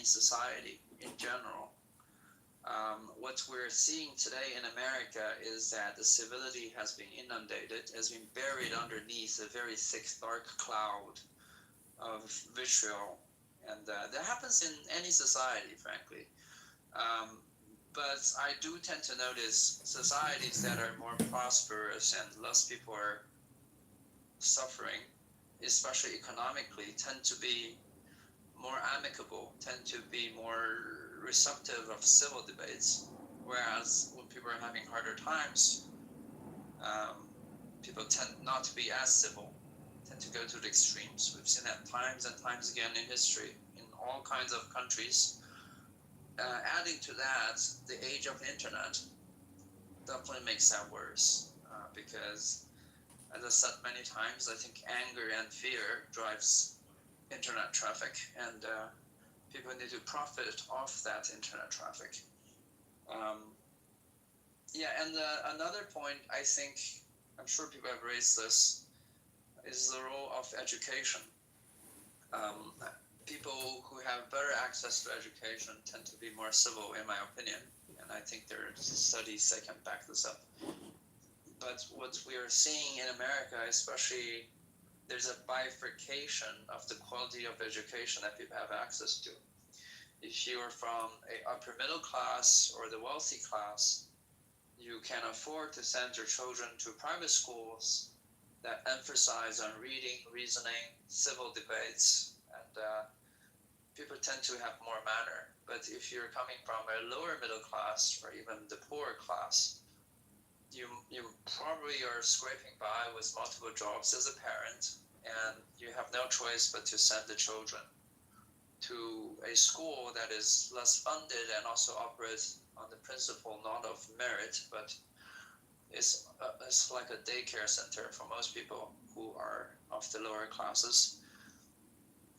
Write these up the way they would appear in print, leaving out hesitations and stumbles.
any society in general. What we're seeing today in America is that the civility has been inundated, has been buried underneath a very thick, dark cloud of vitriol. And that happens in any society, frankly. But I do tend to notice societies that are more prosperous and less people are suffering, especially economically, tend to be more amicable, tend to be more receptive of civil debates. Whereas when people are having harder times, people tend not to be as civil, tend to go to the extremes. We've seen that times and times again in history, in all kinds of countries. Adding to that, the age of the internet definitely makes that worse, because, as I said many times, I think anger and fear drives internet traffic, and people need to profit off that internet traffic. And another point, I think, I'm sure people have raised this, is the role of education. People who have better access to education tend to be more civil, in my opinion, and I think there are studies that can back this up. But what we are seeing in America, especially, there's a bifurcation of the quality of education that people have access to. If you are from an upper middle class or the wealthy class, you can afford to send your children to private schools that emphasize on reading, reasoning, civil debates, and people tend to have more manner. But if you're coming from a lower middle class or even the poorer class, you probably are scraping by with multiple jobs as a parent, and you have no choice but to send the children to a school that is less funded and also operates on the principle not of merit, but it's like a daycare center for most people who are of the lower classes.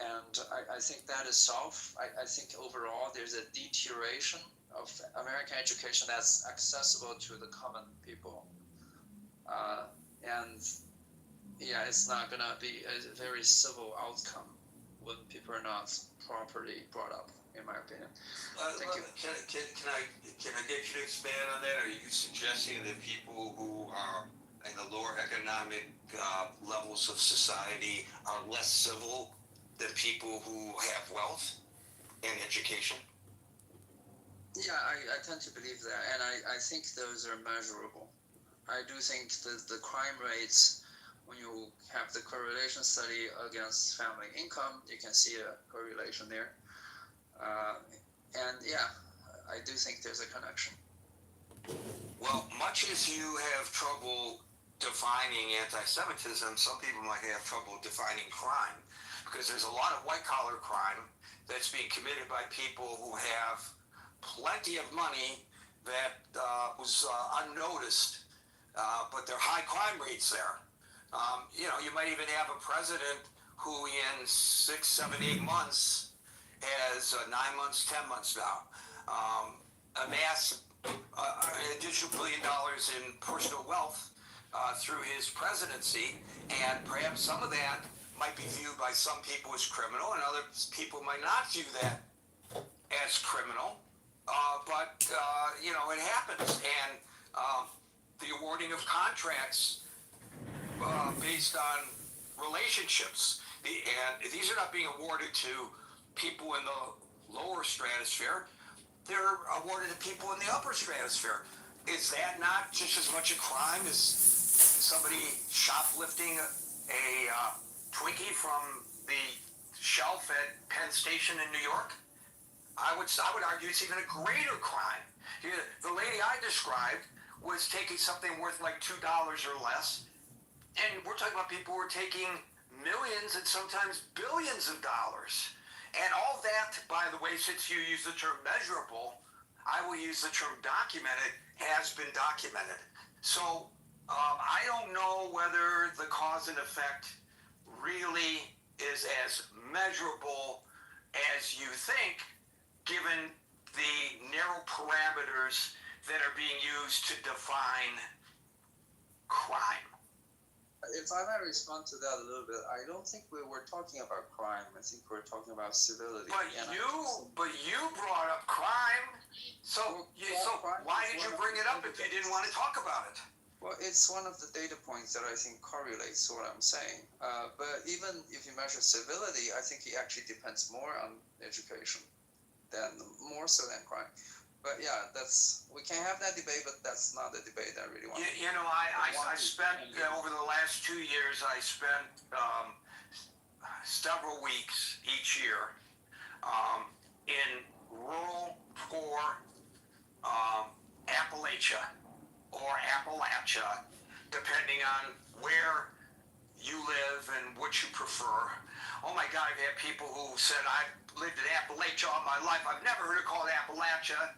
And I think that is solved. I think overall there's a deterioration of American education that's accessible to the common people. It's not going to be a very civil outcome when people are not properly brought up, in my opinion. Thank you. Can I get you to expand on that? Are you suggesting that people who are in the lower economic levels of society are less civil than people who have wealth and education? Yeah, I tend to believe that, and I think those are measurable. I do think that the crime rates, when you have the correlation study against family income, you can see a correlation there. I do think there's a connection. Well, much as you have trouble defining anti-Semitism, some people might have trouble defining crime, because there's a lot of white-collar crime that's being committed by people who have plenty of money that was unnoticed, but there are high crime rates there. You might even have a president who in 6, 7, 8 months has 9 months, 10 months now, amassed an additional $1 billion in personal wealth through his presidency, and perhaps some of that might be viewed by some people as criminal, and other people might not view that as criminal. But it happens, and the awarding of contracts based on relationships, and these are not being awarded to people in the lower stratosphere, they're awarded to people in the upper stratosphere. Is that not just as much a crime as somebody shoplifting a Twinkie from the shelf at Penn Station in New York? I would argue it's even a greater crime. The lady I described was taking something worth like $2 or less, and we're talking about people who are taking millions and sometimes billions of dollars. And all that, by the way, since you use the term measurable, I will use the term documented, has been documented. So I don't know whether the cause and effect really is as measurable as you think, given the narrow parameters that are being used to define crime. if I might respond to that a little bit, I don't think we were talking about crime. I think we're talking about civility. But you brought up crime. So why did you bring it up if you didn't want to talk about it? Well, it's one of the data points that I think correlates to what I'm saying. But even if you measure civility, I think it actually depends more on education more so than crime. But yeah, we can have that debate, but that's not the debate I really want. I spent over the last 2 years. I spent several weeks each year in rural, poor Appalachia, depending on where you live and what you prefer. Oh my God, I've had people who said, I've lived in Appalachia all my life. I've never heard it called Appalachia.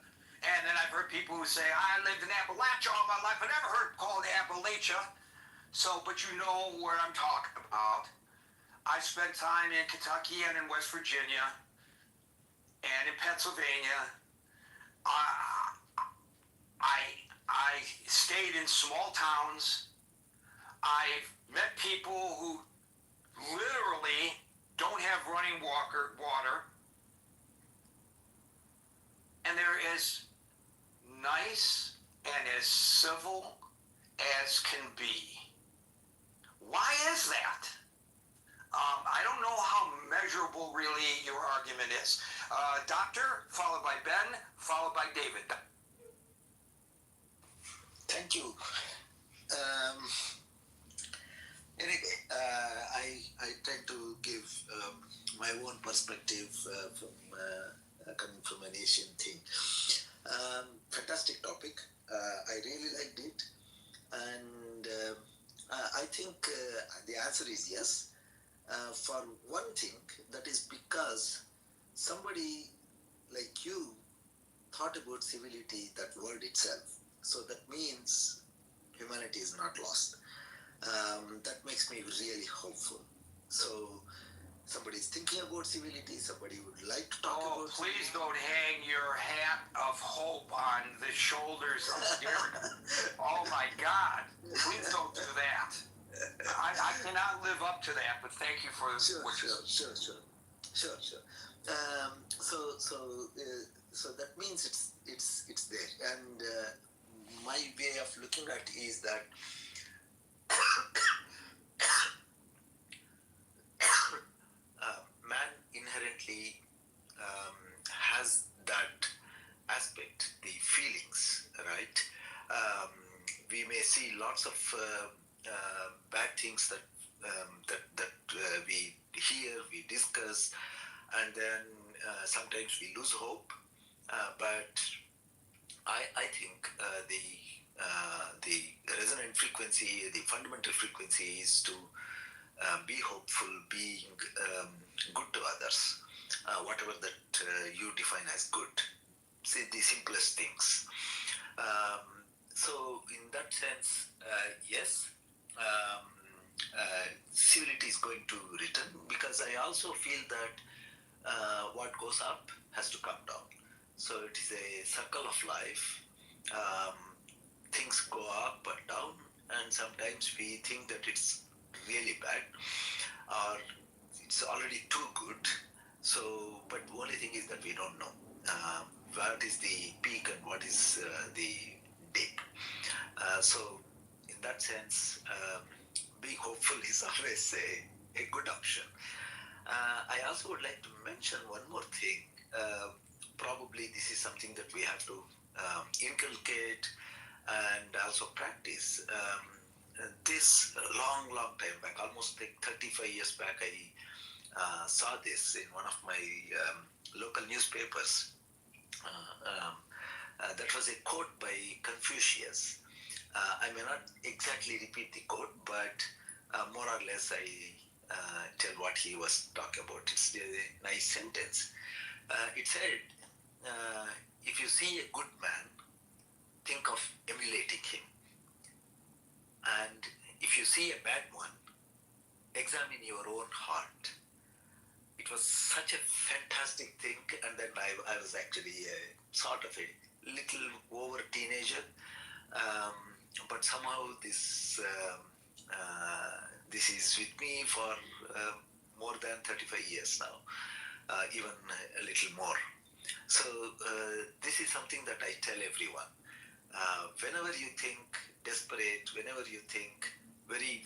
And then I've heard people who say, I lived in Appalachia all my life. I never heard it called Appalachia. So, but you know what I'm talking about. I spent time in Kentucky and in West Virginia and in Pennsylvania. I stayed in small towns. I've met people who literally don't have running water. And they're as nice and as civil as can be. Why is that? I don't know how measurable really your argument is. Doctor, followed by Ben, followed by David. Thank you. Anyway, I try to give my own perspective from coming from an Asian thing. Fantastic topic. I really liked it, and I think the answer is yes. For one thing, that is because somebody like you thought about civility, that word itself. So that means humanity is not lost. That makes me really hopeful. So somebody is thinking about civility, somebody would like to talk about please civility. Don't hang your hat of hope on the shoulders of Derek. Oh my God, please don't do that. I cannot live up to that, but thank you for Sure. So that means it's there, and my way of looking at it is that man inherently has that aspect, the feelings, right? We may see lots of bad things that we hear, we discuss, and then sometimes we lose hope. But I think the resonant frequency, the fundamental frequency is to be hopeful, being good to others, whatever that you define as good. Say the simplest things. So in that sense, yes, civility is going to return, because I also feel that what goes up has to come down. So it is a circle of life. Things go up and down, and sometimes we think that it's really bad or it's already too good. So, but the only thing is that we don't know what is the peak and what is the dip. So in that sense, being hopeful is always a good option. I also would like to mention one more thing. Probably this is something that we have to inculcate and also practice. This long time back, almost like 35 years back, I saw this in one of my local newspapers. That was a quote by Confucius. I may not exactly repeat the quote, but more or less I tell what he was talking about. It's a nice sentence. It said, if you see a good man, think of emulating him. And if you see a bad one, examine your own heart. It was such a fantastic thing. And then I was actually sort of a little over teenager. But somehow this This is with me for more than 35 years now, even a little more. So this is something that I tell everyone. Whenever you think desperate, whenever you think very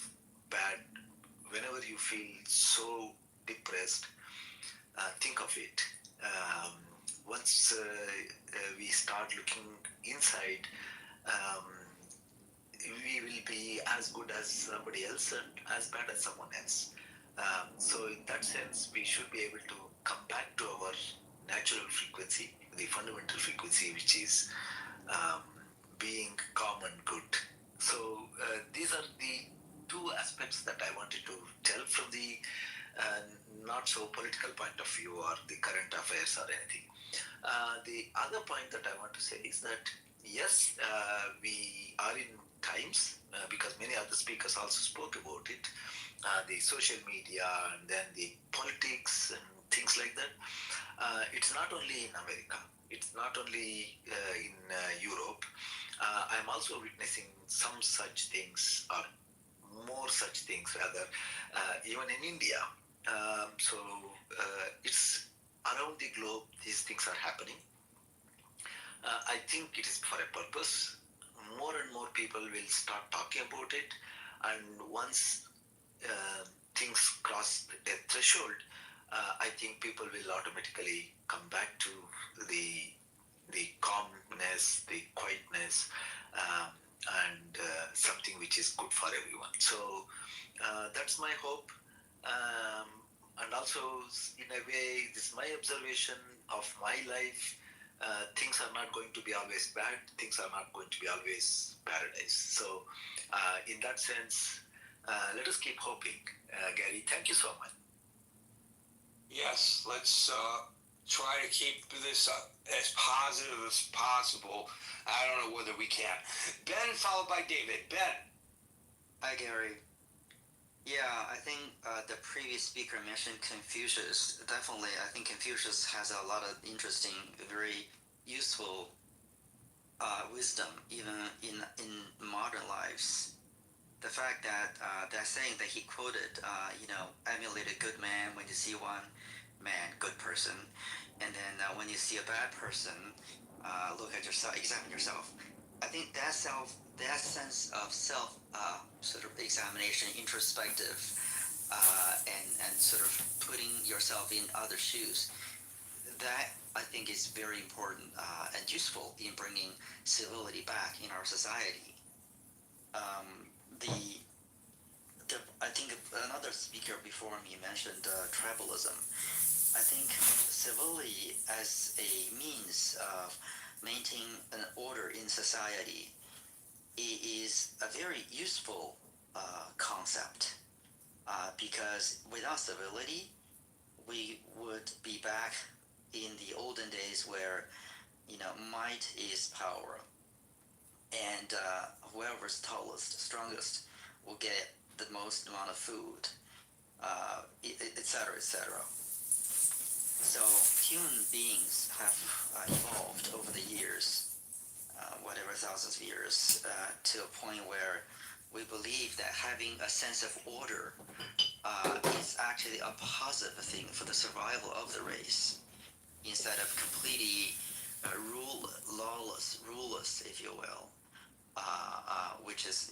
bad, whenever you feel so depressed, think of it. Once we start looking inside, um, we will be as good as somebody else and as bad as someone else. So in that sense, we should be able to come back to our natural frequency, the fundamental frequency, which is um, being calm and good. So these are the two aspects that I wanted to tell from the not so political point of view or the current affairs or anything. The other point that I want to say is that yes, we are in times because many other speakers also spoke about it. The social media and then the politics and things like that. It's not only in America. It's not only in Europe. I'm also witnessing some such things, or more such things rather, even in India. So it's around the globe. These things are happening. I think it is for a purpose. More and more people will start talking about it, and once things cross a threshold, I think people will automatically come back to the calmness, the quietness, and something which is good for everyone. So that's my hope. And also, in a way, this is my observation of my life. Things are not going to be always bad. Things are not going to be always paradise. So, in that sense, let us keep hoping. Gary, thank you so much. Yes, let's try to keep this as positive as possible. I don't know whether we can. Ben, followed by David. Ben. Hi, Gary. Yeah, I think the previous speaker mentioned Confucius. Definitely, I think Confucius has a lot of interesting, very useful wisdom, even in modern lives. The fact that that saying that he quoted, emulate a good man when you see one man, good person, and then when you see a bad person, look at yourself, examine yourself. I think that sense of self sort of examination, introspective, and sort of putting yourself in other shoes, that I think is very important and useful in bringing civility back in our society. I think another speaker before me mentioned tribalism. I think civility as a means of maintaining an order in society is a very useful concept because without civility, we would be back in the olden days where, might is power, and whoever's tallest, strongest, will get the most amount of food, etc., etc. So human beings have evolved over the years, whatever thousands of years, to a point where we believe that having a sense of order is actually a positive thing for the survival of the race, instead of completely ruleless, if you will, which is,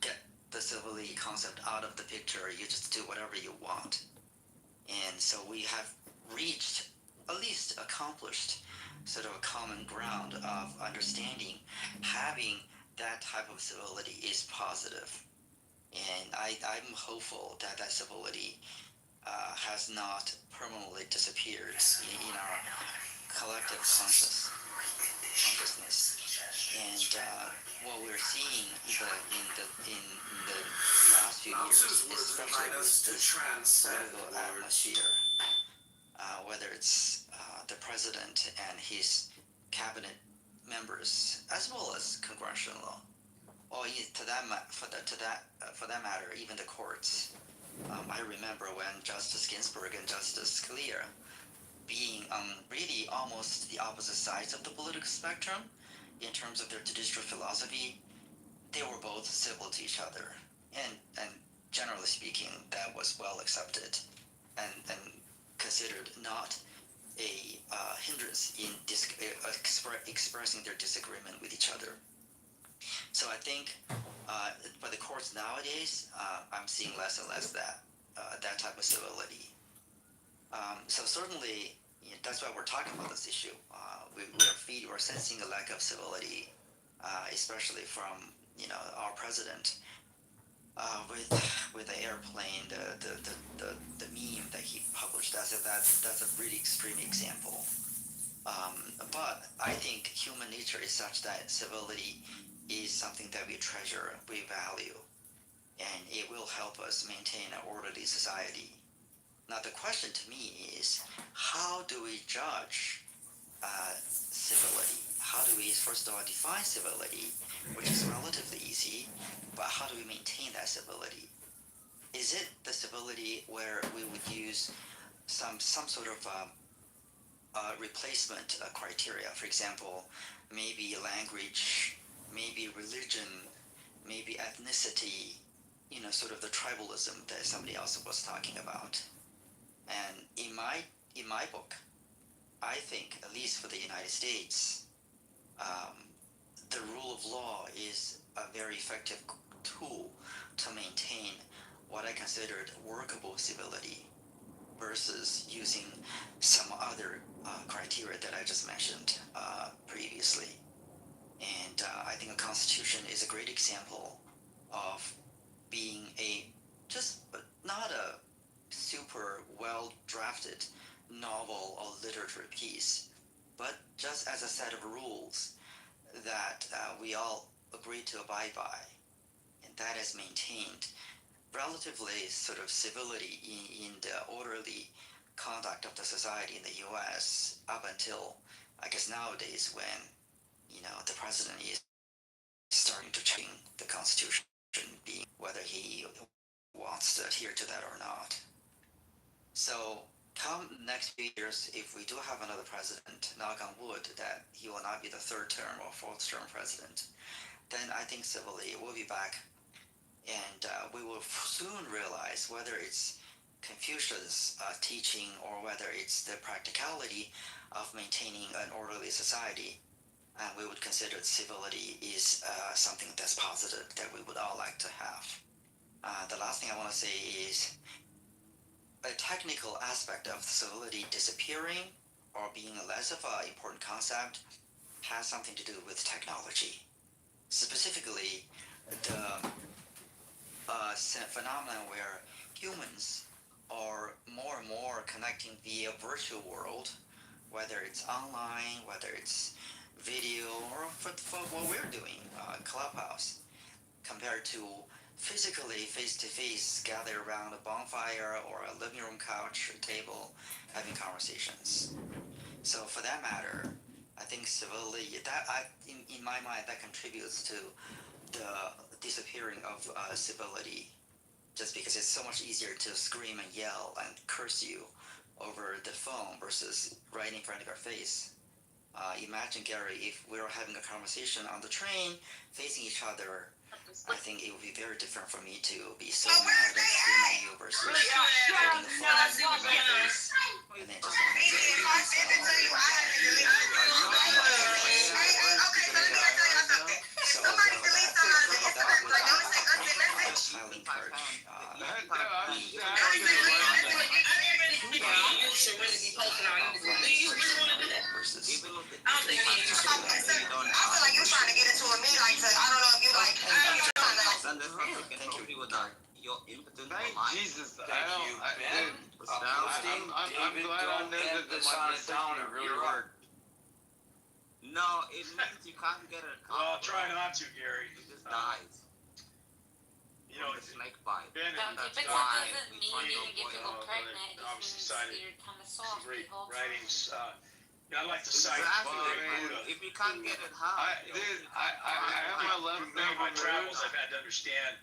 get the civility concept out of the picture. You just do whatever you want. And so we have reached, at least accomplished, sort of a common ground of understanding having that type of civility is positive. And I'm hopeful that that civility has not permanently disappeared in our collective consciousness. And what we're seeing in the last few years, especially with this political atmosphere, whether it's the president and his cabinet members, as well as congressional law, or for that matter, even the courts. I remember when Justice Ginsburg and Justice Scalia, being really almost the opposite sides of the political spectrum in terms of their judicial philosophy, they were both civil to each other. and generally speaking, that was well accepted and considered not a hindrance in expressing their disagreement with each other. So I think for the courts nowadays, I'm seeing less and less that type of civility. So certainly, that's why we're talking about this issue. We're sensing a lack of civility, especially from our president. With the airplane, the meme that he published, that's a really extreme example. But I think human nature is such that civility is something that we treasure, we value, and it will help us maintain an orderly society. Now the question to me is, how do we judge civility? How do we first of all define civility, which is relatively easy, but how do we maintain that civility? Is it the civility where we would use some sort of replacement criteria? For example, maybe language, maybe religion, maybe ethnicity, sort of the tribalism that somebody else was talking about. And in my book, I think, at least for the United States, the rule of law is a very effective tool to maintain what I considered workable civility versus using some other criteria that I just mentioned previously. And I think a constitution is a great example of being not a super well drafted novel or literature piece, but just as a set of rules that we all agree to abide by, and that is maintained relatively sort of civility in the orderly conduct of the society in the U.S. up until, I guess, nowadays when the president is starting to change the Constitution, being whether he wants to adhere to that or not. So come next few years, if we do have another president, knock on wood, that he will not be the third term or fourth term president, then I think civility will be back, and we will soon realize whether it's Confucius' teaching or whether it's the practicality of maintaining an orderly society. And we would consider civility is something that's positive that we would all like to have. The last thing I want to say is a technical aspect of civility disappearing or being less of an important concept has something to do with technology. Specifically, the phenomenon where humans are more and more connecting via virtual world, whether it's online, whether it's video, or for what we're doing, Clubhouse, compared to physically face-to-face gather around a bonfire or a living room couch or table having conversations. So for that matter, I think civility, in my mind, that contributes to the disappearing of civility, just because it's so much easier to scream and yell and curse you over the phone versus right in front of your face. Imagine, Gary, if we were having a conversation on the train, facing each other, I think it would be very different for me to be so mad and scream at you versus holding the phone in my face and then just so highly encourage versus I feel like you're trying to get into a meet like that. I don't know if you like. Thank you with your impotent Jesus, Thank you, Ben. I'm glad I know that the microphone really worked. No, it means you can't get it. Well, try not to, Gary. It just dies. You know, It's a snake bite. Ben But and that why doesn't we mean try you're to gonna get avoid people pregnant. It obviously just cited means you're kind of some soft great the whole time. writings. I'd like to cite Exactly. Buddha. If you can't get it, how? I have my left Through many of my travels, moved. I've had to understand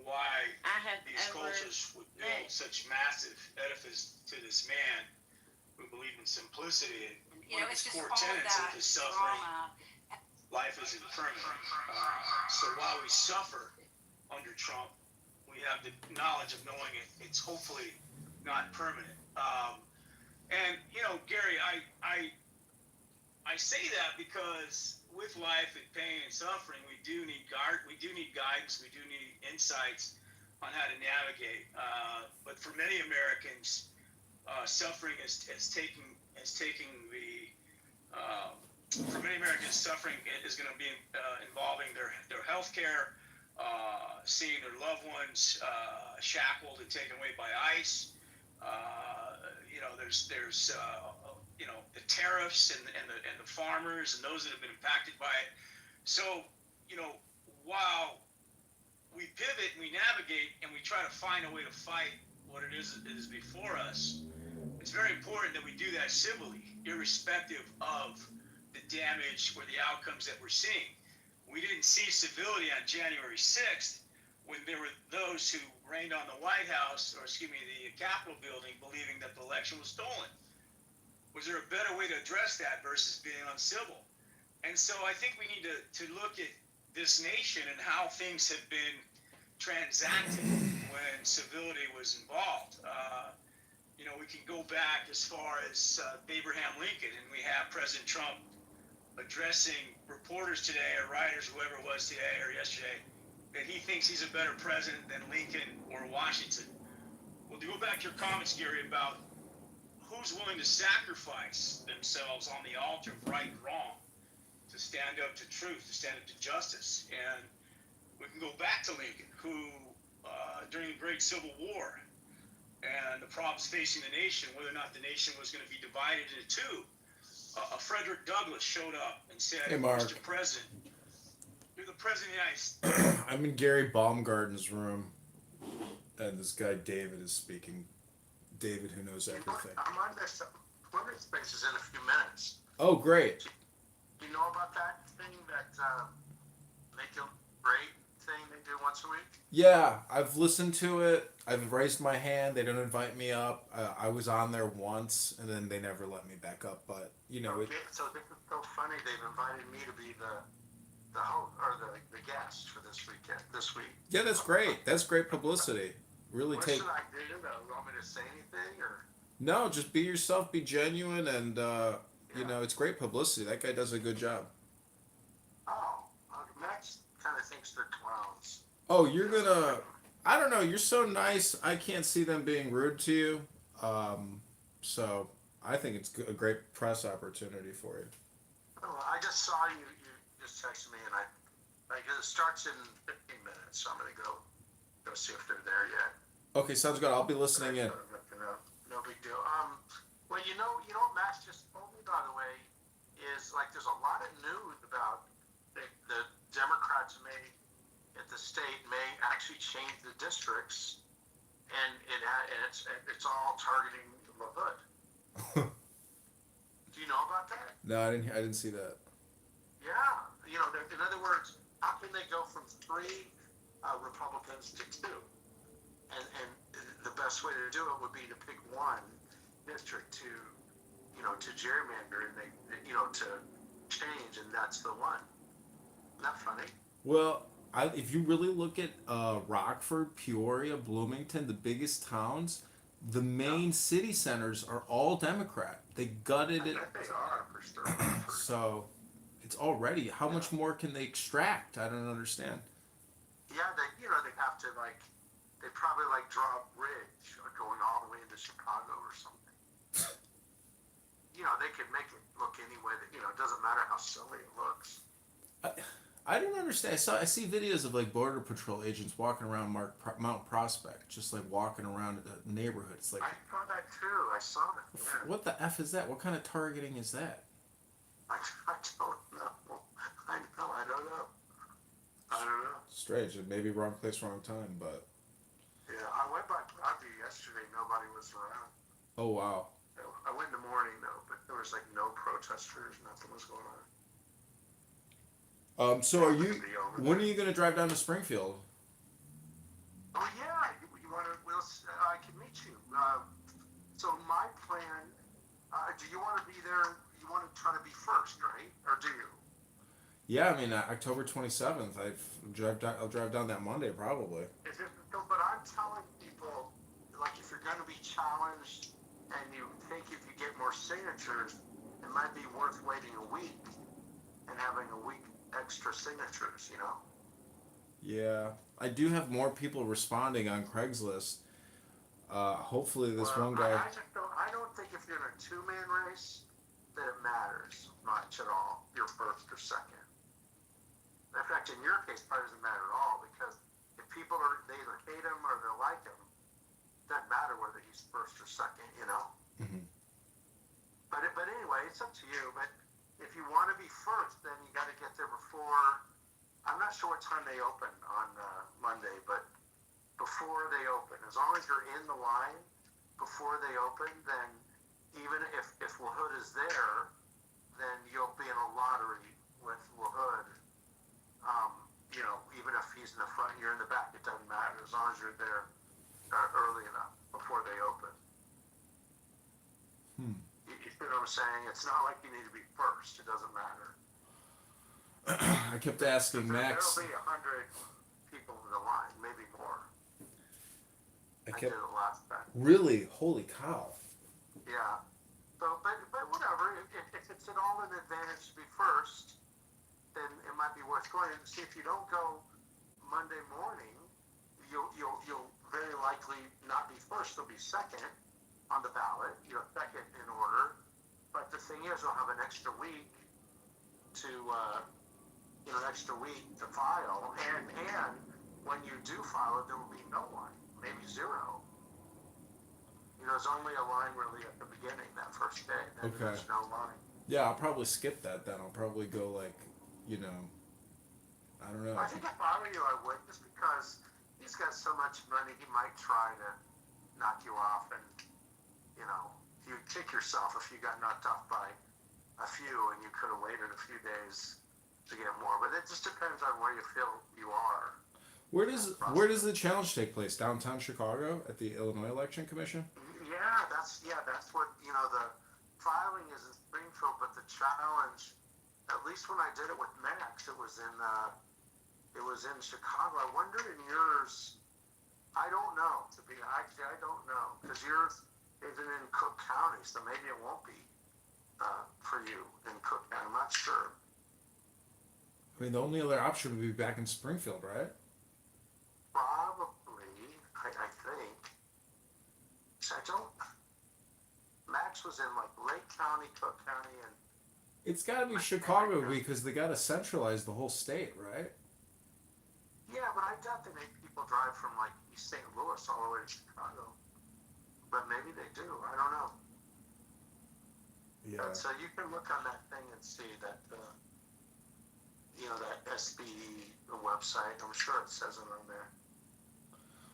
why I have these cultures would build such massive edifice to this man who believed in simplicity. And one of his It's just core all tenets that of his suffering, drama. life is impermanent. So while we suffer under Trump, we have the knowledge of knowing it's hopefully not permanent. And Gary, I say that because with life and pain and suffering, we do need guidance, we do need insights on how to navigate. But for many Americans, suffering is taking the for many Americans, suffering is going to be involving their health care, seeing their loved ones shackled and taken away by ICE. There's the tariffs and the farmers and those that have been impacted by it. So while we pivot and we navigate and we try to find a way to fight what it is that is before us, it's very important that we do that civilly, irrespective of the damage or the outcomes that we're seeing. We didn't see civility on January 6th when there were those who reigned on the White House, or excuse me, the Capitol building, believing that the election was stolen. Was there a better way to address that versus being uncivil? And so I think we need to look at this nation and how things have been transacted when civility was involved. We can go back as far as Abraham Lincoln, and we have President Trump addressing reporters today, or writers, whoever it was today or yesterday, that he thinks he's a better president than Lincoln or Washington. Well, to go back to your comments, Gary, about who's willing to sacrifice themselves on the altar of right and wrong to stand up to truth, to stand up to justice. And we can go back to Lincoln, who during the Great Civil War and the problems facing the nation, whether or not the nation was going to be divided into two, Frederick Douglass showed up and said, "Hey, Mark. Mr. President, you're the President of the United States." I'm in Gary Baumgarten's room, and this guy David is speaking. David, who knows everything. I'm on this Twitter Spaces in a few minutes. Oh, great. Do you know about that thing that Make It Great thing they do once a week? Yeah, I've listened to it. I've raised my hand. They don't invite me up. I was on there once, and then they never let me back up. But So this is so funny. They've invited me to be the host or the guest for this weekend. This week. Yeah, that's great. That's great publicity. Really What take. should I do? You want me to say anything or? No, just be yourself. Be genuine, and it's great publicity. That guy does a good job. Oh, Max kind of thinks they're clowns. Oh, you're gonna. I don't know. You're so nice. I can't see them being rude to you. So I think it's a great press opportunity for you. Oh, I just saw you. You just texted me, and it starts in 15 minutes. So I'm gonna go see if they're there yet. Okay, sounds good. I'll be listening in. No big deal. Well, you know what Max just told me, by the way, is like there's a lot of news about the Democrats at the state may actually change the districts, and it's all targeting LaHood. Do you know about that? No, I didn't see that. Yeah, in other words, how can they go from 3 Republicans to 2? And the best way to do it would be to pick one district to gerrymander, and they to change, and that's the one. Isn't that funny? Well, if you really look at Rockford, Peoria, Bloomington, the biggest towns, the main city centers are all Democrat. They gutted it. I bet they are for sure. So it's already. How much more can they extract? I don't understand. Yeah, they have to they probably draw a bridge going all the way into Chicago or something. They could make it look any way that it doesn't matter how silly it looks. I don't understand. I see videos of Border Patrol agents walking around Mount Prospect, just walking around the neighborhood. It's like, I saw that too. I saw that. Yeah. What the F is that? What kind of targeting is that? I don't know. I don't know. Strange. It may be wrong place, wrong time, but. Yeah, I went by Broadview yesterday. Nobody was around. Oh wow. I went in the morning though, but there was no protesters. Nothing was going on. So when are you going to drive down to Springfield? Oh yeah, you want to? I can meet you. So my plan. Do you want to be there? You want to try to be first, right? Or do you? Yeah, I mean October 27th. I'll drive down that Monday probably. Is it, but I'm telling people, like, if you're going to be challenged and you think if you get more signatures, it might be worth waiting a week and having a week extra signatures, you know? Yeah, I do have more people responding on Craigslist. Hopefully this Well, one guy. I don't think if you're in a two-man race that it matters much at all, you're first or second. In fact, in your case, probably doesn't matter at all because if people they either hate him or they like him, it doesn't matter whether he's first or second, you know? Mhm. But anyway, it's up to you. But if you want to be first, then you got to get there before. I'm not sure what time they open on Monday, but before they open, as long as you're in the line before they open, then even if LaHood is there, then you'll be in a lottery with LaHood. You know, even if he's in the front, you're in the back. It doesn't matter as long as you're there early enough before they open. You see what I'm saying? It's not like you need to be first. It doesn't matter. I kept asking Max. There'll be 100 people in the line, maybe more. I did kept it last time. really. Holy cow! Yeah. So, but whatever. If it's at all an advantage to be first, then it might be worth going. See, if you don't go Monday morning, you'll very likely not be first. You'll be second on the ballot. You know, second in order. But the thing is, you'll have an extra week to file, and when you do file it, there will be no line, maybe zero. You know, there's only a line really at the beginning, that first day. Then Okay. There's no line. Yeah, I'll probably skip that then. I'll probably go like, you know, I don't know. I think if I were you, I would, just because he's got so much money, he might try to knock you off, and you know, you'd kick yourself if you got knocked off by a few, and you could have waited a few days to get more. But it just depends on where you feel you are. Where does the challenge take place? Downtown Chicago at the Illinois Election Commission? Yeah, that's what, you know, the filing is in Springfield, but the challenge, at least when I did it with Max, it was in Chicago. I wonder in yours, I don't know, I don't know, because yours isn't in Cook County, so maybe it won't be for you in Cook County. I'm not sure. I mean, the only other option would be back in Springfield, right? Probably, I think. So Max was in like Lake County, Cook County, and It's got to be Chicago because they got to centralize the whole state, right? yeah, but I doubt they make people drive from like East St. Louis all the way to Chicago. But maybe they do. I don't know. Yeah. So you can look on that thing and see that, that SBE website. I'm sure it says it on there.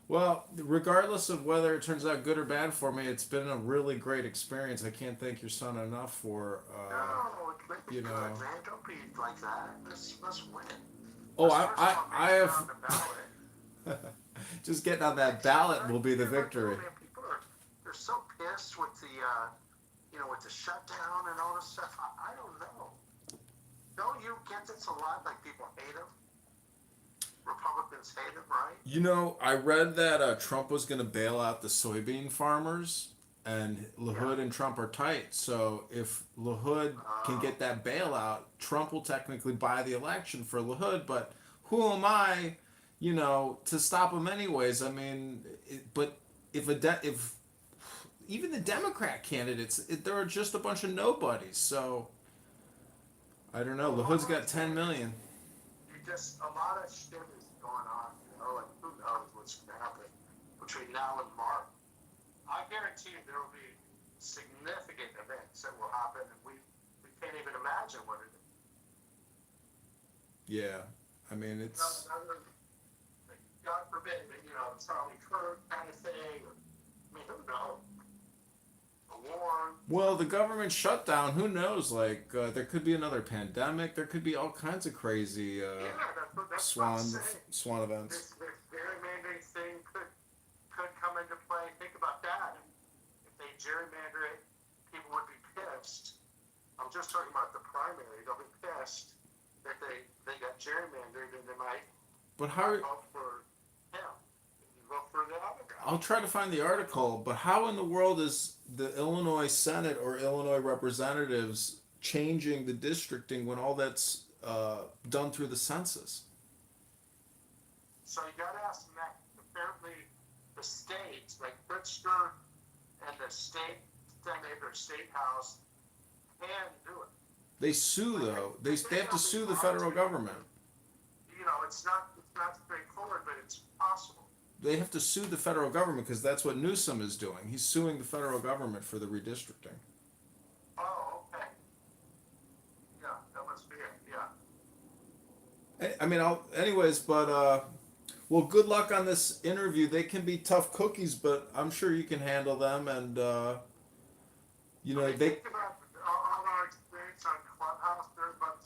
Well, regardless of whether it turns out good or bad for me, it's been a really great experience. I can't thank your son enough for, No, it's good, you know. man. Don't be like that. Let's win. Oh, Let's first of all I make it have. on the ballot. Just getting on that ballot will be the victory. Man, they're so pissed with the, with the shutdown and all this stuff. I don't know. Don't you get this a lot? Like people hate him. Republicans hate him, right? You know, I read that Trump was going to bail out the soybean farmers, and LaHood and Trump are tight. So if LaHood can get that bailout, Trump will technically buy the election for LaHood. But who am I, to stop him anyways? I mean, but if even the Democrat candidates, there are just a bunch of nobodies. So I don't know. LaHood's got 10 million. A lot of shit is going on, and who knows what's going to happen between now and March. I guarantee you there will be significant events that will happen, and we can't even imagine what it is. Yeah, I mean, it's... God forbid, Charlie Kirk kind of thing, who knows? A war. Well, the government shutdown, who knows? Like, there could be another pandemic. There could be all kinds of crazy That's swan events. This gerrymandering thing could come into play. Think about that. If they gerrymander it, people would be pissed. I'm just talking about the primary. They'll be pissed that they gerrymandered, and they might But how? vote for him. You vote for the other guy. I'll try to find the article. But how in the world is the Illinois Senate or Illinois representatives changing the districting when all that's done through the census? So you got to ask them that. Apparently, the states, like Pritzker and the state Senate or state house, can do it. They sue though. They have to sue the federal government. You know, it's not straightforward, but it's possible. They have to sue the federal government because that's what Newsom is doing. He's suing the federal government for the redistricting. Oh, okay. Yeah, that must be it. Yeah. I mean, anyways, but well, good luck on this interview. They can be tough cookies, but I'm sure you can handle them. And you know, they. Think about all our experience on Clubhouse. There's about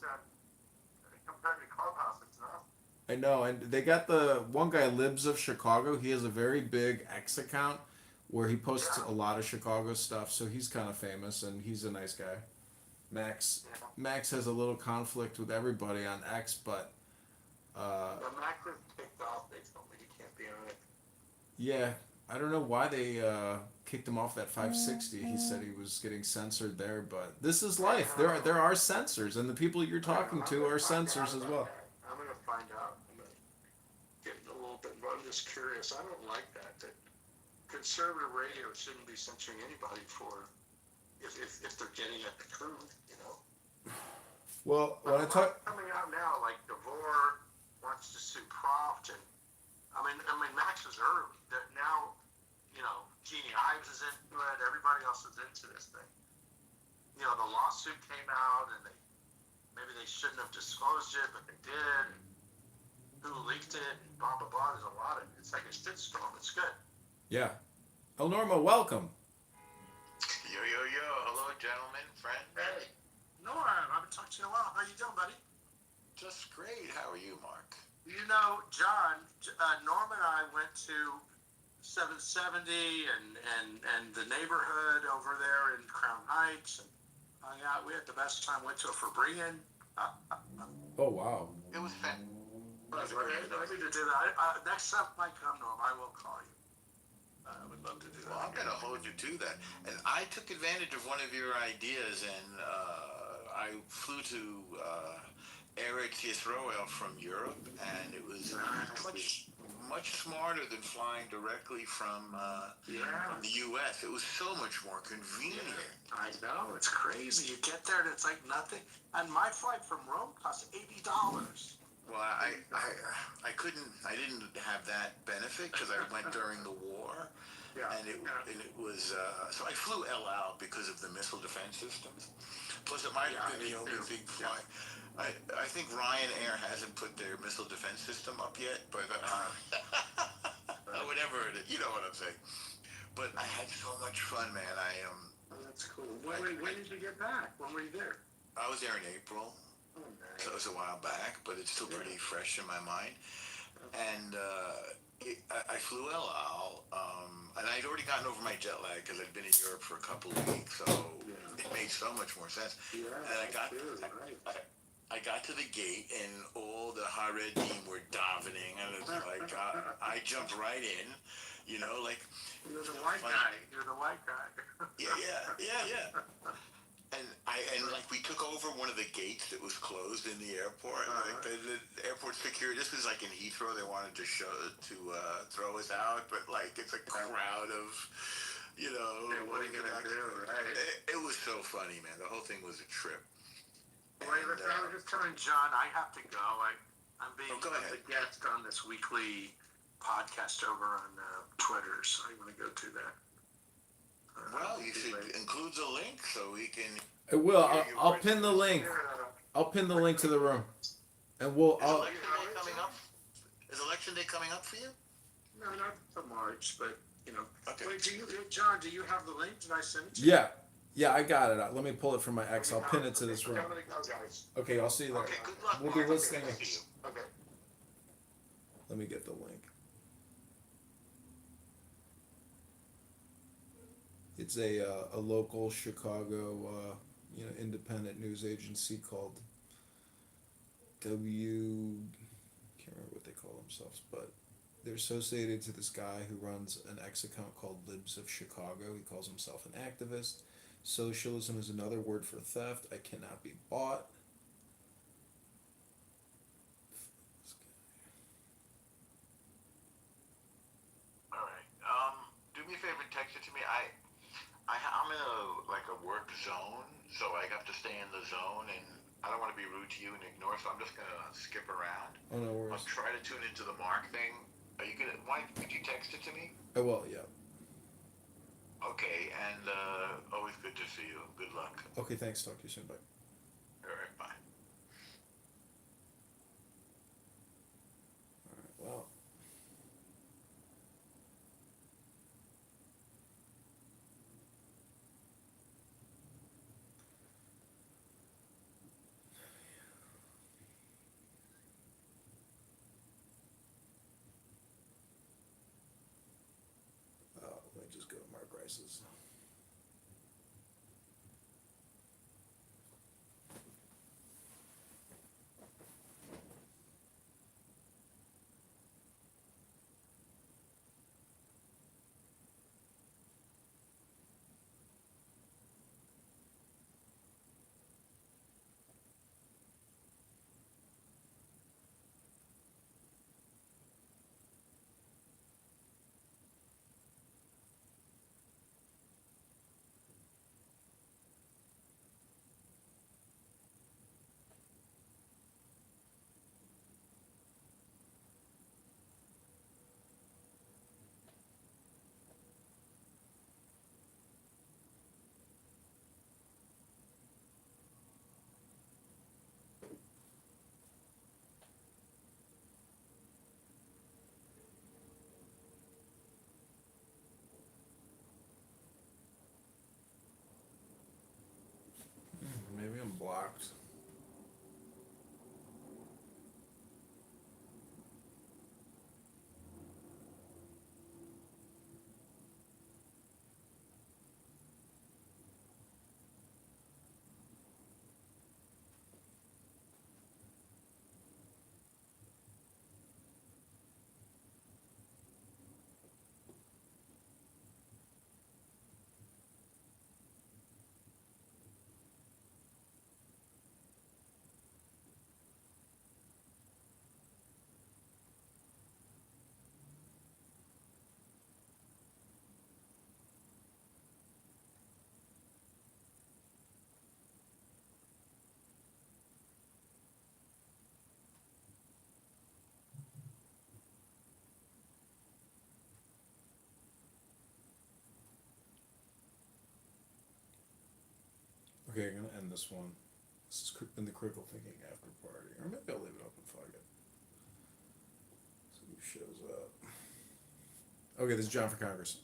compared to Clubhouse, it's not. I know, and they got the one guy Libs of Chicago. He has a very big X account where he posts a lot of Chicago stuff, so he's kind of famous and he's a nice guy. Max has a little conflict with everybody on X, but The Mac was kicked off. They told me he can't be on it. yeah, I don't know why they kicked him off that 560. He said he was getting censored there, but this is life. There are censors, and the people you're talking to are censors as well. I'm gonna find out. I'm gonna get a little bit more. I'm just curious. I don't like that. That conservative radio shouldn't be censoring anybody for if they're getting at the truth. You know. Well, when I talk, Coming out now, like DeVore wants to sue Croft, and I mean, Max was early. That now, you know, Jeannie Ives is into it. Everybody else is into this thing. You know, the lawsuit came out, and maybe they shouldn't have disclosed it, but they did. And who leaked it? And blah blah blah. There's a lot of. It's like a shitstorm. It's good. yeah, El Norma, welcome. Yo, yo, yo. Hello, gentlemen, friend. Hey, Norm, I haven't talked to you in a while. How you doing, buddy? Just great. How are you, Mark? You know, John, Norm and I went to 770 and the neighborhood over there in Crown Heights and hung out. We had the best time. Went to a Febrien. Oh wow. It was fun. I need to do that. Next time I come, Norm, I will call you. I would love to do that. Well, I'm going to hold you to that. And I took advantage of one of your ideas, and I flew to Eretz Yisrael from Europe, and it was much smarter than flying directly from the U.S. It was so much more convenient. I know, it's crazy. You get there and it's like nothing. And my flight from Rome cost $80. Well, I didn't have that benefit because I went during the war. And it was, so I flew El Al because of the missile defense systems. Plus, it might have been the only big flight. I think Ryanair hasn't put their missile defense system up yet, but whatever it is, you know what I'm saying. But I had so much fun, man. That's cool. When did you get back? When were you there? I was there in April, so it was a while back, but it's still pretty fresh in my mind. And I flew El Al, and I'd already gotten over my jet lag because I'd been in Europe for a couple of weeks, so it made so much more sense. And I got to the gate, and all the Haredim were davening, and it's like I jumped right in, you know, like You're the white guy. You're the white guy. yeah. And like we took over one of the gates that was closed in the airport. Like the airport security. This was like in Heathrow. They wanted to throw us out, but like it's a crowd of, you know. Yeah, what are you gonna do, right? It was so funny, man. The whole thing was a trip. Wait, I was just telling John I have to go. I'm being a guest on this weekly podcast over on Twitter, so I want to go to that. Well, you should include the link so we can. I will. I'll pin the link. I'll pin the link to the room, and we'll. Is election day coming up for you? No, not for March, but you know. Okay. Wait, John? Do you have the link? Did I send it to you? Yeah, I got it. Let me pull it from my X. I'll pin it to this room. I'm gonna go, guys. Okay, I'll see you there. Okay, good luck. We'll be Mark. listening. Okay. Let me get the link. It's a local Chicago, independent news agency called can't remember what they call themselves, but they're associated to this guy who runs an X account called Libs of Chicago. He calls himself an activist. Socialism is another word for theft. I cannot be bought. All right. Do me a favor and text it to me. I'm in a work zone, so I have to stay in the zone, and I don't want to be rude to you and ignore, so I'm just gonna skip around. Oh no I'll worries. try to tune into the Mark thing. Are you gonna? Why could you text it to me? Oh well, yeah. Okay, and always good to see you. Good luck. Okay, thanks. Talk to you soon. Bye. All right, bye. All right. Well. Let me just go to Mark Rice's. Maybe I'm blocked. Okay, I'm gonna end this one. This is in the critical thinking after party, or maybe I'll leave it open. Fuck it. See who shows up. Okay, this is John for Congress.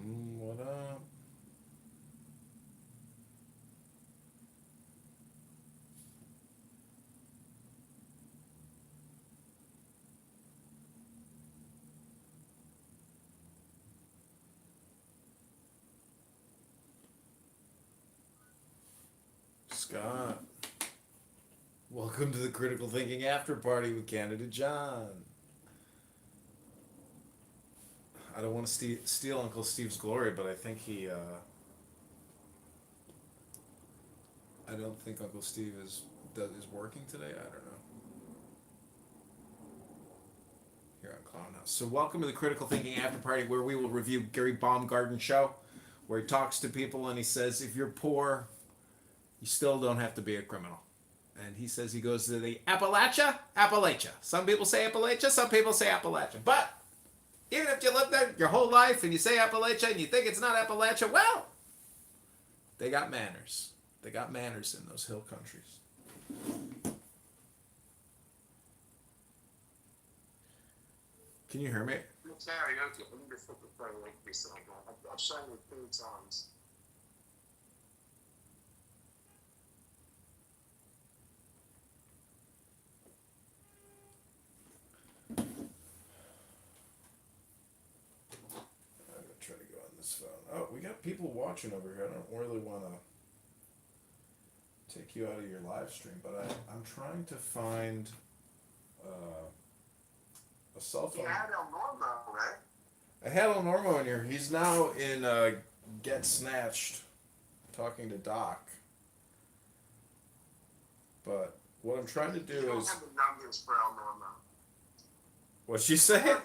What up? Scott. Welcome to the Critical Thinking After Party with Candidate John. I don't want to steal Uncle Steve's glory, but I think I don't think Uncle Steve is working today. I don't know. Here on Clown House. So welcome to the Critical Thinking After Party, where we will review Gary Baumgarten's show, where he talks to people and he says, if you're poor, you still don't have to be a criminal. And he says he goes to the Appalachia. Some people say Appalachia, some people say Appalachia. But even if you lived there your whole life and you say Appalachia and you think it's not Appalachia, well, they got manners. They got manners in those hill countries. Can you hear me? Karaoke. I need to flip the play like recently. I've sung with 3 songs. I'm gonna try to go on this phone. Oh, we got people watching over here. I don't really want to take you out of your live stream, but I'm trying to find a cell phone. You had El Normo, right? I had El Normo in here. He's now in Get Snatched, talking to Doc. But what I'm trying to do You don't is. have the numbers for El Normo. What'd she say?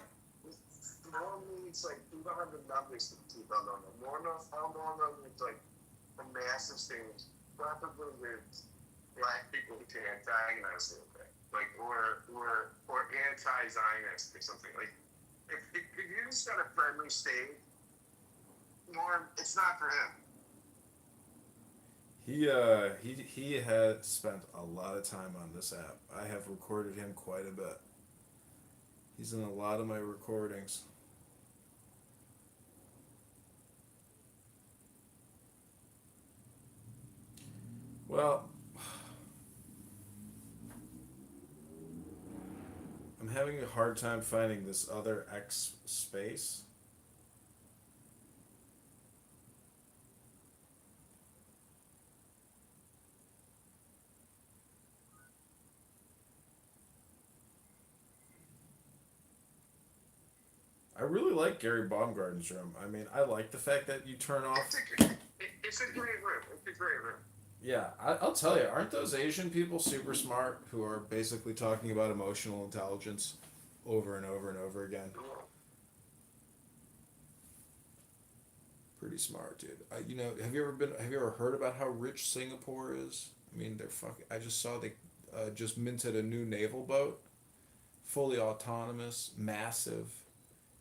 Normally, it's like, you don't have the numbers to keep El Normo. El Normo is like a massive stage, probably with black people who can antagonize it, like, or anti-Zionist or something. Like, if you just got a friendly stage, Norm, it's not for him. He has spent a lot of time on this app. I have recorded him quite a bit. He's in a lot of my recordings. Well, I'm having a hard time finding this other X space. I really like Gary Baumgarten's room. I mean, I like the fact that you turn off. It's a great room. It's a great room. Yeah, I'll tell you, aren't those Asian people super smart who are basically talking about emotional intelligence over and over and over again? Pretty smart, dude. Have you ever heard about how rich Singapore is? I mean, they're fucking. I just saw they just minted a new naval boat, fully autonomous, massive,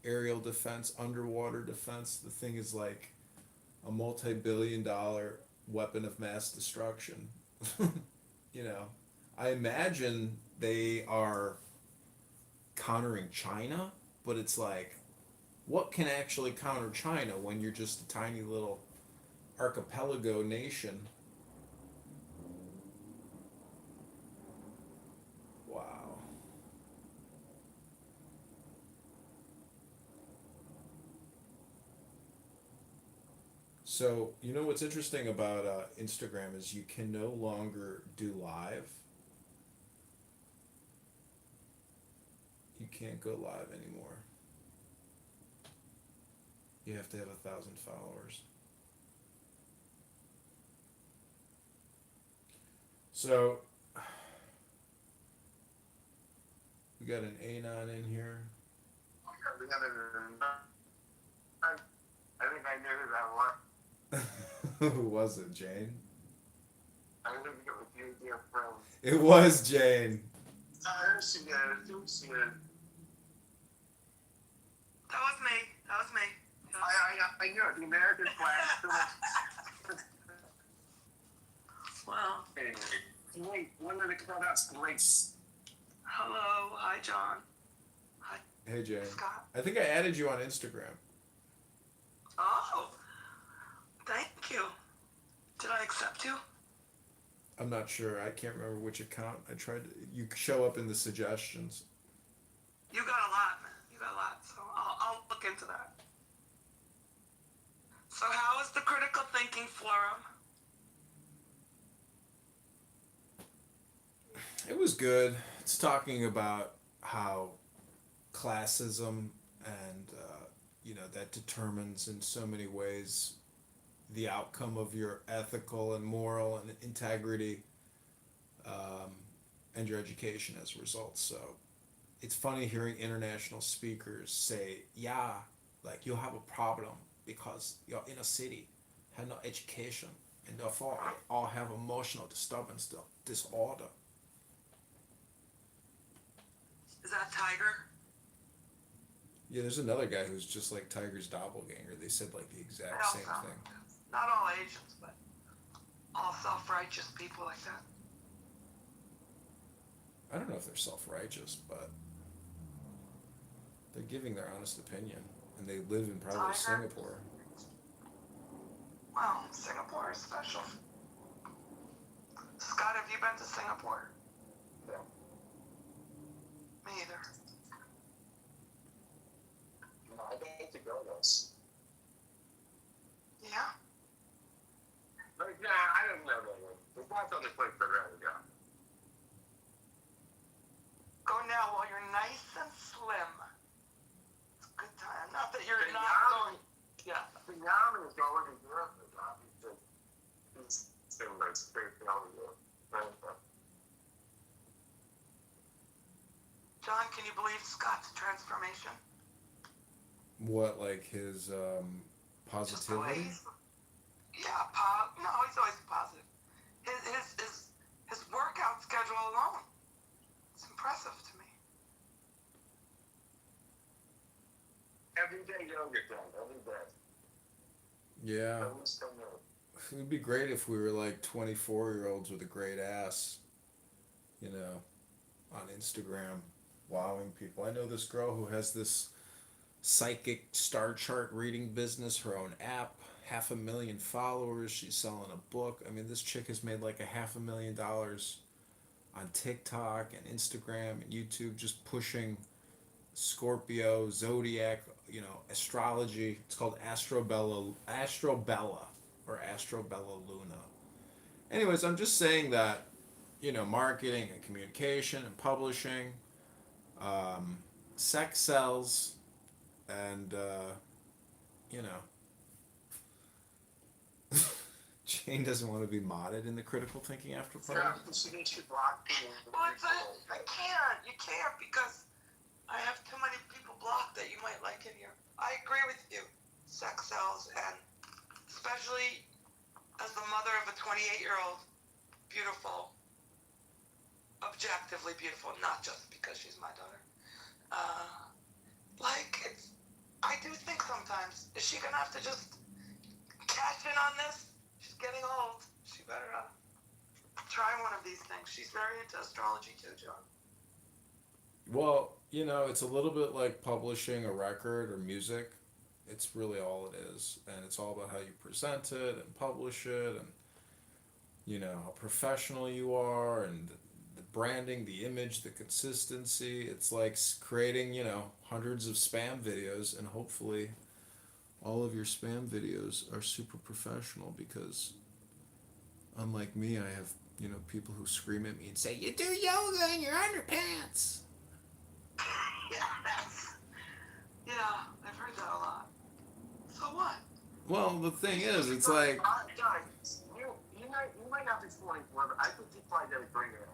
aerial defense, underwater defense. The thing is like a multi-billion-dollar weapon of mass destruction. I imagine they are countering China, but it's like, what can actually counter China when you're just a tiny little archipelago nation? Wow. So, what's interesting about Instagram is you can no longer do live. You can't go live anymore. You have to have 1,000 followers. So, we got an Anon in here. I think I knew who that was. Who was it, Jane? I think it was you, dear friend. It was Jane. She did. She did. That was me. That was me. I knew it. The American flag. Wow. Wait, one of the pronouns, Grace. Hello. Hi, John. Hi, Hey, Jane. Scott. I think I added you on Instagram. Oh. Thank you. Did I accept you? I'm not sure. I can't remember which account. I tried to. You show up in the suggestions. You got a lot, man. You got a lot. So I'll look into that. So how is the critical thinking forum? It was good. It's talking about how classism and that determines in so many ways the outcome of your ethical and moral and integrity, um, and your education as a result. So it's funny hearing international speakers say, yeah, like you have a problem because your inner city had no education and therefore all have emotional disturbance disorder. Is that Tiger? Yeah, there's another guy who's just like Tiger's doppelganger. They said like the They exact all same sound thing. like that. Not all Asians, but all self-righteous people like that. I don't know if they're self-righteous, but they're giving their honest opinion, and they live in probably Tiger? Singapore. Well, Singapore is special. Scott, have you been to Singapore? No. Me either. No, I'd like to go once. Yeah? But nah, I don't know. There's lots of other places I'd rather go. Go now while you're nice and slim. It's a good time. Not that you're Vietnam? not going. Yeah. Vietnam is going to Europe, obviously. It's similar to Europe. John, can you believe Scott's transformation? What, like his Just the way positivity? yeah, no, he's always positive. His workout schedule alone. It's impressive to me. Every day yoga, John. Every day. Yeah. At least 10 minutes. It would be great if we were like 24-year-olds with a great ass, on Instagram, wowing people. I know this girl who has this psychic star chart reading business, her own app, 500,000 followers. She's selling a book. I mean, this chick has made like $500,000 on TikTok and Instagram and YouTube, just pushing Scorpio, zodiac, astrology. It's called Astrobella or Astrobella Luna. Anyways, I'm just saying that, marketing and communication and publishing, sex sells, and, Jane doesn't want to be modded in the critical thinking after party. Yeah, she needs to block people. Well, I can't. You can't because I have too many people blocked that you might like in here. I agree with you. Sex sells, and especially as the mother of a 28-year-old, beautiful, objectively beautiful, not just because she's my daughter. I do think sometimes, is she gonna have to just cash in on this? She's getting old. She better try one of these things. She's very into astrology too, John. Well, it's a little bit like publishing a record or music. It's really all it is. And it's all about how you present it and publish it and, how professional you are and the branding, the image, the consistency. It's like creating, hundreds of spam videos, and hopefully all of your spam videos are super professional because unlike me, I have, people who scream at me and say, "You do yoga in your underpants." Yeah, I've heard that a lot. So what? Well, the thing is, it's like, Guys, you might not be 24, but I think you probably got to bring it on.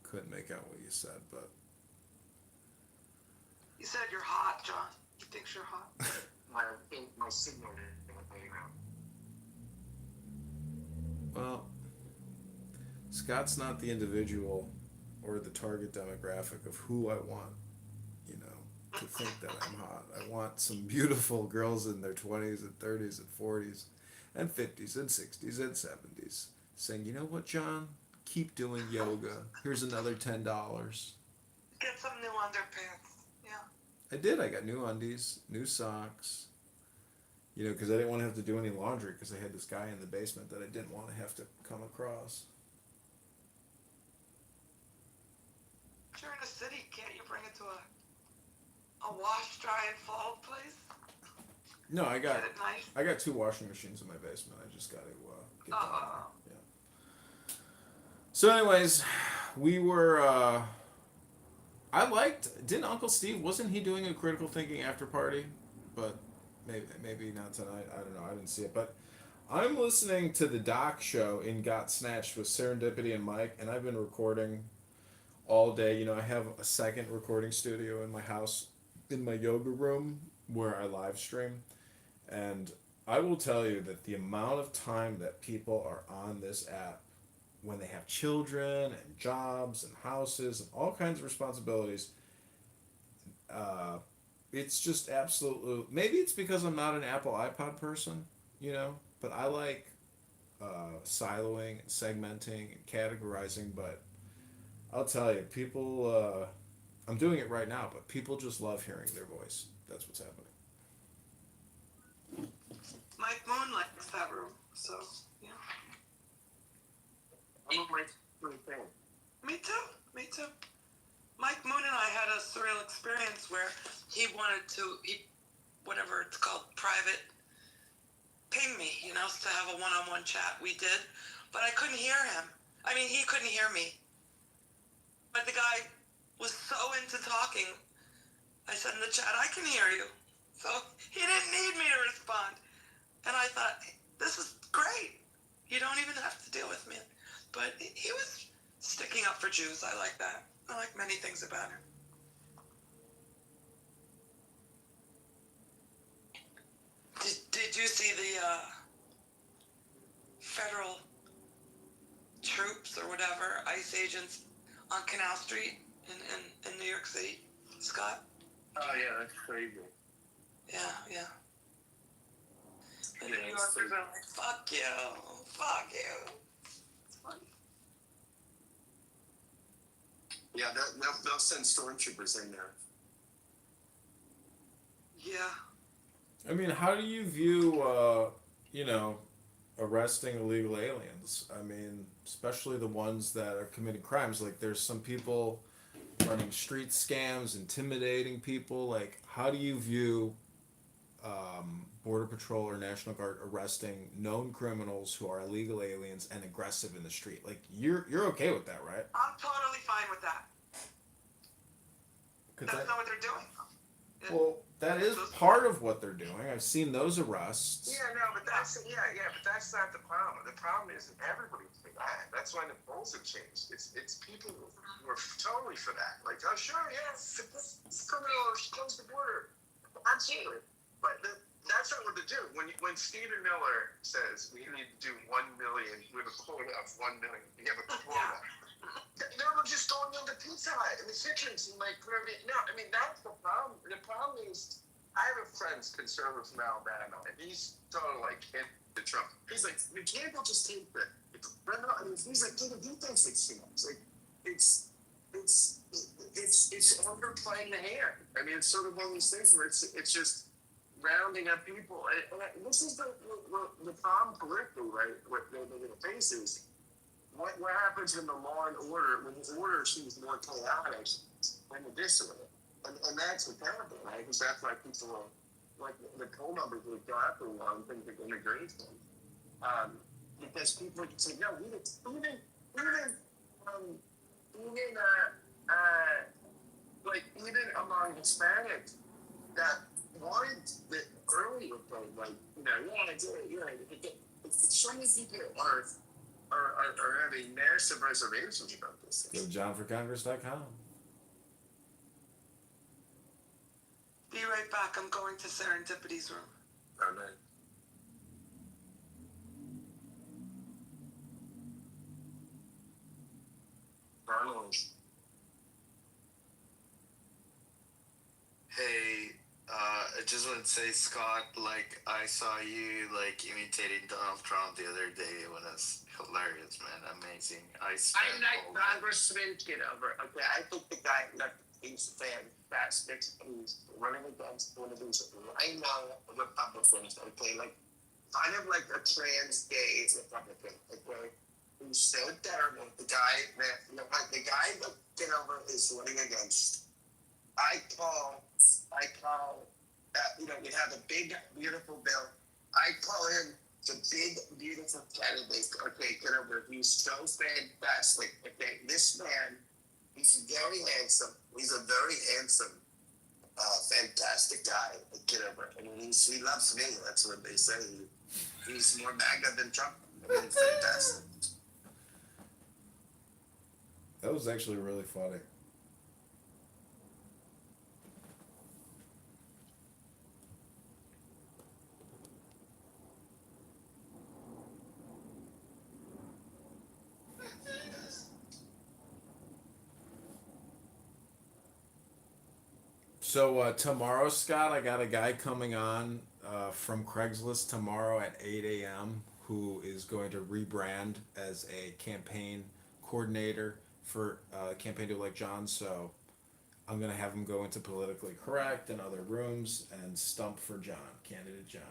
couldn't make out what you said, but You said you're hot, John. He thinks you're hot. My signal is well, Scott's not the individual or the target demographic of who I want, to think that I'm hot. I want some beautiful girls in their 20s and 30s and 40s and 50s and 60s and 70s saying, "You know what, John? Keep doing yoga. Here's another $10." Get some new underpants. Yeah. I did. I got new undies, new socks. Because I didn't want to have to do any laundry because I had this guy in the basement that I didn't want to have to come across. If you're in a city, can't you bring it to a wash, dry, and fold place? No, I got Get it nice. I got 2 washing machines in my basement. I just got to get down there. Yeah. So, anyways, we were Didn't Uncle Steve, wasn't he doing a critical thinking after party? But maybe not tonight. I don't know. I didn't see it. But I'm listening to the Doc Show in Got Snatched with Serendipity and Mike, and I've been recording all day. You know, I have a second recording studio in my house, in my yoga room where I live stream. And I will tell you that the amount of time that people are on this app when they have children and jobs and houses and all kinds of responsibilities, uh, it's just absolutely. Maybe it's because I'm not an Apple iPod person, you know, but I like siloing and segmenting and categorizing. But I'll tell you, people. I'm doing it right now, but people just love hearing their voice. That's what's happening. Mike Moon likes that room, so yeah. I'm a free thing. Me too. Me too. Mike Moon and I had a surreal experience where he wanted to, whatever it's called, private, ping me, to have a one-on-one chat. We did, but I couldn't hear him. I mean, he couldn't hear me. But the guy was so into talking. I said in the chat, I can hear you. So he didn't need me to respond. And I thought, this is great. You don't even have to deal with me. But he was sticking up for Jews. I like that. I like many things about him. Did you see the federal troops or whatever, ICE agents on Canal Street in New York City, Scott? Oh yeah, that's crazy. Yeah. And the New Yorkers are like, fuck you. Yeah, they'll send stormtroopers in there. Yeah. I mean, how do you view, arresting illegal aliens? I mean, especially the ones that are committing crimes. Like, there's some people running street scams, intimidating people. Like, how do you view Border Patrol or National Guard arresting known criminals who are illegal aliens and aggressive in the street? Like, you're okay with that, right? I'm totally fine with that. That's not what they're doing. Well, that is part of what they're doing. I've seen those arrests. Yeah, no, but that's not the problem. The problem is that everybody's for that. That's why the polls have changed. It's people who are totally for that. Like, oh sure, yes, it's criminal, close the border. Absolutely. But that's not what they do. When Stephen Miller says we need to do 1 million with a quota of 1 million, we have a quota. They're just going into Pizza Hut and the kitchens and like, no, I mean, that's the problem. The problem is, I have a friend, conservative from Alabama, and he's totally like hit the Trump. He's like, we can't just take the. I mean, he's like, do the defense exams. Like, it's underplaying the hand. I mean, it's sort of one of these things where it's just rounding up people. And this is the problem politically, right? What they're going to face is. What happens in the law and order when the order seems more chaotic than the discipline? And that's what's happening, right? Because that's why people like the poll numbers would go up in one thing of immigration. Because people say, no, even among Hispanics that wanted the earlier vote, like, so many people are having massive reservations about this. Go to johnforcongress.com. Be right back. I'm going to Serendipity's room. Oh, man. Arnold. Hey, I just want to say, Scott, like, I saw you, like, imitating Donald Trump the other day. It was hilarious, man. Amazing. I'm not Congressman Kitover. Okay, I think the guy, he's fantastic. He's running against one of these rhino Republicans, okay, like, kind of like a trans gay Republican, okay? He's so terrible. The guy that Kitover is running against. I call, we have a big, beautiful bill. I call him the big, beautiful candidate. Okay, Kitover, he's so fantastic. Okay, this man He's very handsome. He's a very handsome, fantastic guy, Kitover. I mean, he loves me. That's what they say. He's more MAGA than Trump. I mean, it's fantastic. That was actually really funny. So tomorrow, Scott, I got a guy coming on from Craigslist tomorrow at 8 a.m. who is going to rebrand as a campaign coordinator for Campaign to Elect John. So I'm going to have him go into politically correct and other rooms and stump for John, candidate John.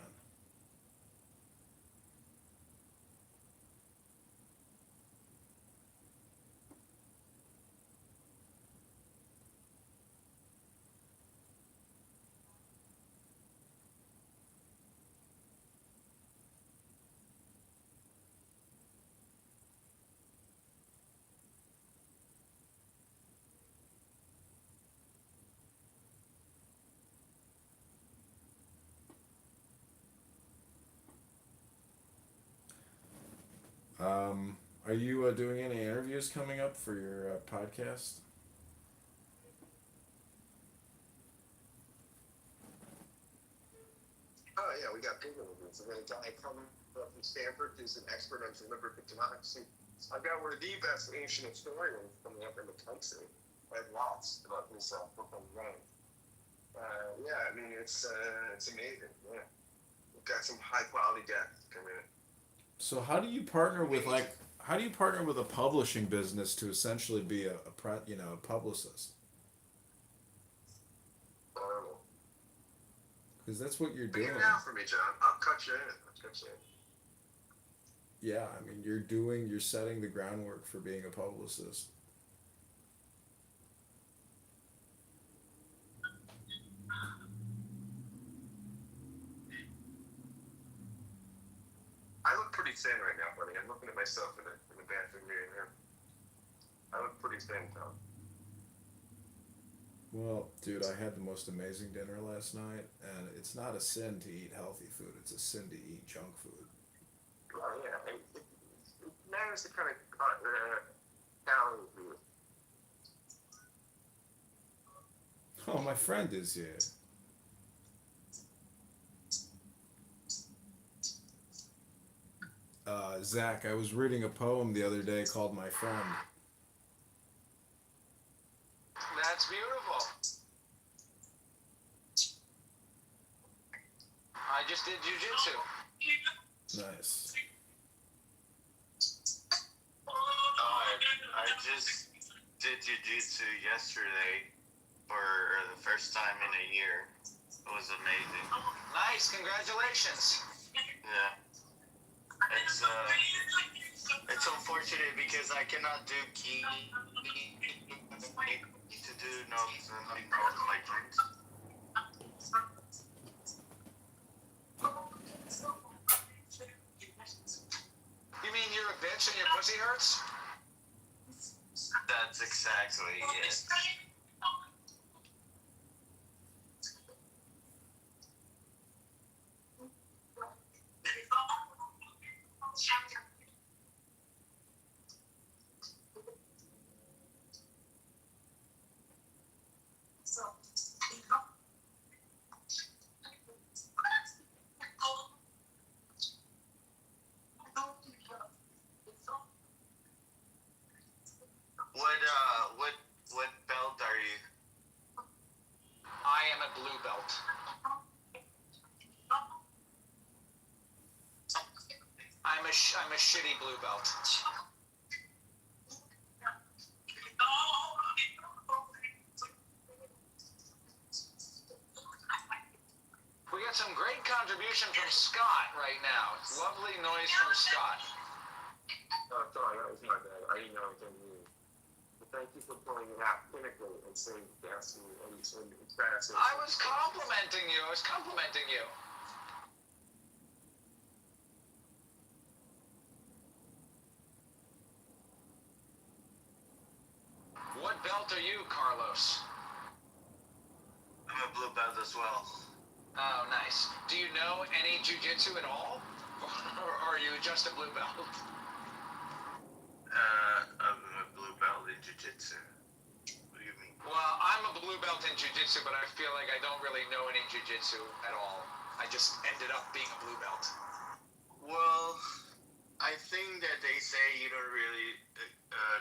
Are you doing any interviews coming up for your podcast? Oh yeah, we got people with us. We got a guy coming up from Stanford who's an expert on deliberative democracy. I've got one of the best ancient historians coming up in the country. I have lots about this book on running. Yeah, I mean it's amazing. Yeah, we've got some high quality guests coming in. So how do you partner with how do you partner with a publishing business to essentially be a publicist? Horrible. Because that's what you're Bring doing. it down for me, John. I'll cut you in. I'll cut you in. Yeah, I mean you're setting the groundwork for being a publicist. I look pretty thin right now, buddy. I'm looking at myself in the bathroom mirror. I look pretty thin, Tom. Well, dude, I had the most amazing dinner last night, and it's not a sin to eat healthy food. It's a sin to eat junk food. Oh yeah, it matters to kind of calories. Oh, my friend is here. Zach, I was reading a poem the other day called My Friend. That's beautiful. I just did jujitsu. Nice. I just did jujitsu yesterday for the first time in a year. It was amazing. Nice, congratulations. Yeah. It's unfortunate because I cannot do ki to do nothing wrong with my dreams. You mean you're a bitch and your pussy hurts? That's exactly it. What belt are you? I am a blue belt. I'm a shitty blue belt. We got some great contribution from Scott right now. It's lovely noise from Scott. Oh, sorry, that was my bad. I didn't know it was you. But thank you for pulling it out clinically and saying yes and fast. I was complimenting you. What belt you, Carlos? I'm a blue belt as well. Oh, nice. Do you know any jiu-jitsu at all? Or are you just a blue belt? I'm a blue belt in jiu-jitsu. What do you mean? Well, I'm a blue belt in jiu-jitsu, but I feel like I don't really know any jiu-jitsu at all. I just ended up being a blue belt. Well, I think that they say you don't really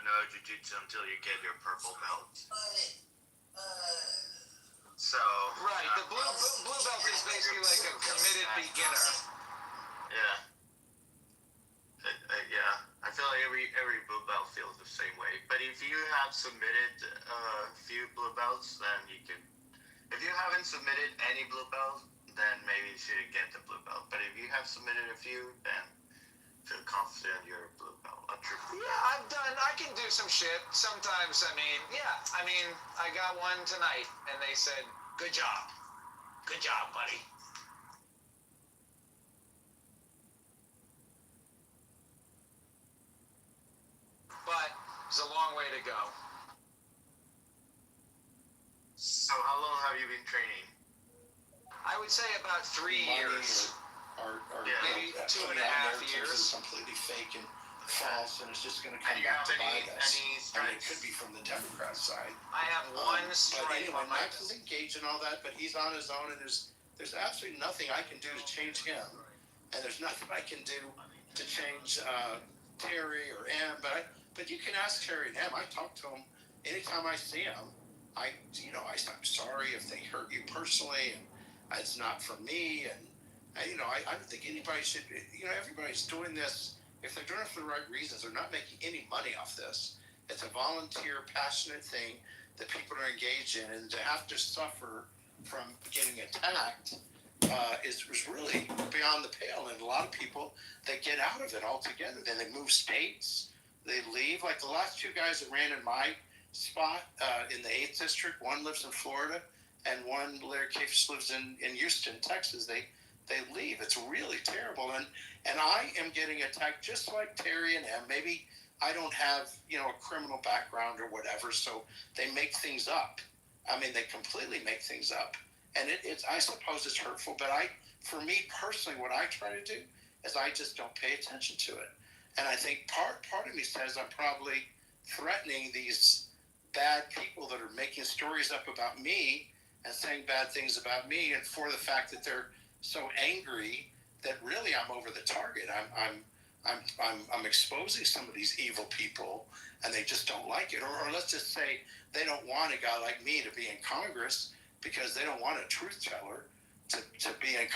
know jiu-jitsu until you get your purple belt. So Right, the blue belt is basically like a committed beginner. yeah, yeah. I feel like every blue belt feels the same way. But if you have submitted a few blue belts, then you can. If you haven't submitted any blue belt, then maybe you should get the blue belt. But if you have submitted a few, then feel confident you're a blue belt, a true blue belt. Yeah, I can do some shit. Sometimes, I got one tonight, and they said, good job. Good job, buddy. But there's a long way to go. So how long have you been training? I would say about 3 years. Maybe 2.5 years. Is completely fake and false, and it's just going to come And you back have to bite us. any And it strikes? could be from the Democrat side. I have one But strike anyway, on my Max is engaged in all that, but he's on his own, and there's absolutely nothing I can do to change him, and there's nothing I can do to change Terry or Em. But you can ask Terry and Em. I talk to them anytime I see them. I'm sorry if they hurt you personally, and it's not for me. And I don't think anybody should. Everybody's doing this. If they're doing it for the right reasons, they're not making any money off this. It's a volunteer, passionate thing that people are engaged in, and to have to suffer from getting attacked is really beyond the pale. And a lot of people, they get out of it altogether. Then they move states, they leave. Like the last two guys that ran in my spot in the 8th district, one lives in Florida, and one, Larry Cafis, lives in Houston, Texas. They leave. It's really terrible. And I am getting attacked just like Terry and Em. Maybe I don't have, a criminal background or whatever, so they make things up. I mean, they completely make things up. And I suppose it's hurtful, but for me personally, what I try to do is I just don't pay attention to it. And I think part of me says I'm probably threatening these bad people that are making stories up about me and saying bad things about me, and for the fact that they're so angry that really I'm over the target. I'm exposing some of these evil people, and they just don't like it. Or let's just say they don't want a guy like me to be in Congress because they don't want a truth teller to be in